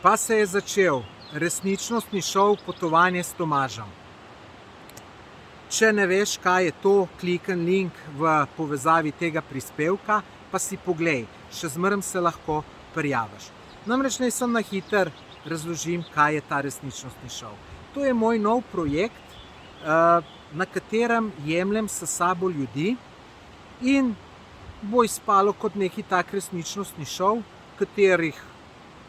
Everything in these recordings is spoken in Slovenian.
Pa se je začel resničnostni šov Potovanje s Tomažem. Če ne veš, kaj je to, klikni link v povezavi tega prispevka, pa si poglej, še zmeraj se lahko prijaviš. Namreč naj sem na hitro razložim, kaj je ta resničnostni šov. To je moj nov projekt, na katerem jemljem s sabo ljudi in bo izpalo kot neki tak resničnostni šov, katerih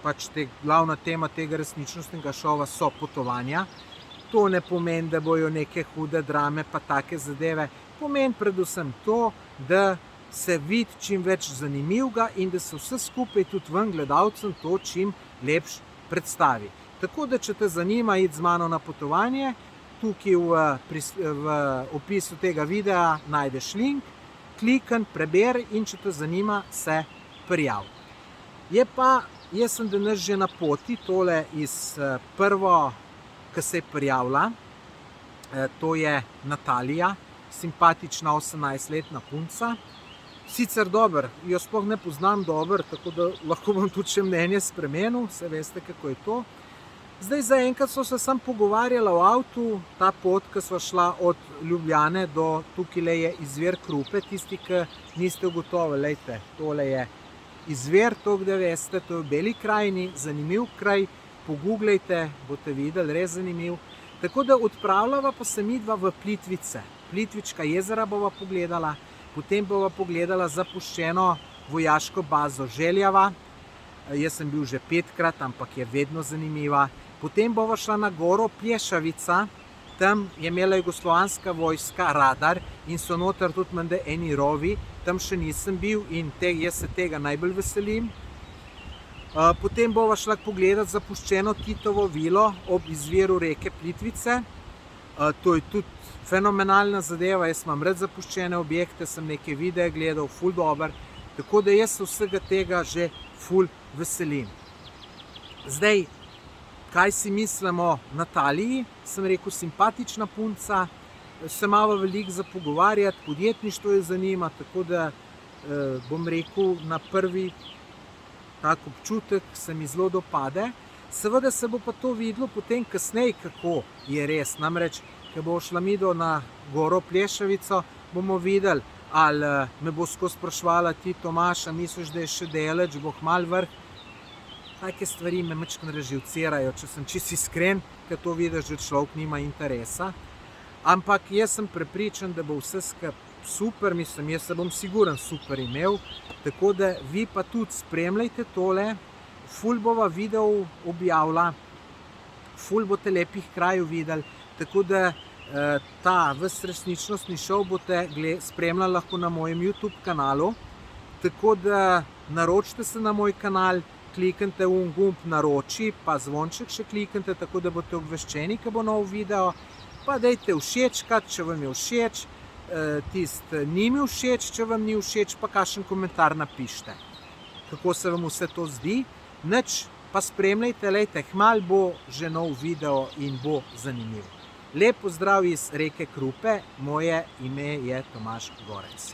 pač glavna tema tega resničnostnega šova so potovanja. To ne pomeni, da bojo neke hude drame pa take zadeve. Pomeni predvsem to, da se vidi čim več zanimivega in da se vse skupaj tudi ven gledalcem to čim lepš predstavi. Tako da, če te zanima iti z mano na potovanje, tukaj v opisu tega videa najdeš link, klikni, preberi in če te zanima, se prijavi. Jaz sem danes že na poti, tole iz prvo, ki se je prijavila, to je Natalija, simpatična 18-letna punca. Sicer dobro, jo sploh ne poznam dobro, tako da lahko bom tudi še mnenje spremenil, saj veste, kako je to. Zdaj, zaenkrat so se samo pogovarjala v avtu, ta pot, ki sva šla od Ljubljane do tukaj je izvir Krupe, tisti, ki niste ugotovili, lejte, tole je izvir, to, da veste, to je v Beli krajini, zanimiv kraj, pogooglejte, boste videli, res zanimiv. Tako da odpravljava pa se midva v Plitvice. Plitvička jezera bova pogledala, potem bova pogledala zapuščeno vojaško bazo Željava. Jaz sem bil že 5-krat, ampak je vedno zanimiva. Potem bova šla na goro Plešavica, tam je imela jugoslovanska vojska radar in so noter tudi menda eni rovi, tam še nisem bil in jaz se tega najbolj veselim. Potem bova šla pogledati zapuščeno Titovo vilo ob izviru reke Plitvice. To je tudi fenomenalna zadeva, jaz imam rad zapuščene objekte, sem neke videe gledal, ful dober, tako da jaz se vsega tega že ful veselim. Zdaj, kaj si mislim o Nataliji? Sem rekel, simpatična punca, se malo veliko za pogovarjati, podjetništvo je zanima, tako da bom rekel, na prvi tak občutek se mi zelo dopade. Seveda se bo pa to videlo potem kasneje, kako je res. Namreč, ko bo šla midva na goro Plešavico, bomo videli, ali me bo skozi spraševala ti, Tomaž, a misliš, da je še daleč, bo kmalu vrh. Take stvari me majčkeno reživcirajo, če sem čisto iskren, ker to vidiš, da človek nima interesa. Ampak jaz sem prepričan, da bo vse skupaj super, mislim, jaz se bom siguren super imel. Tako da vi pa tudi spremljajte tole, ful bova video objavila, ful boste lepih krajev videli, tako da ta ves resničnostni šov boste spremljali lahko na mojem YouTube kanalu. Tako da naročite se na moj kanal, kliknite v gumb naroči, pa zvonček še kliknite, tako da boste obveščeni, ko bo nov video. Pa dajte všečkati, če vam je všeč, ni mi všeč, če vam ni všeč, pa kakšen komentar napišite. Kako se vam vse to zdi? Nič, pa spremljajte, lejte, kmalu bo že nov video in bo zanimiv. Lep pozdrav iz reke Krupe, moje ime je Tomaž Gorec.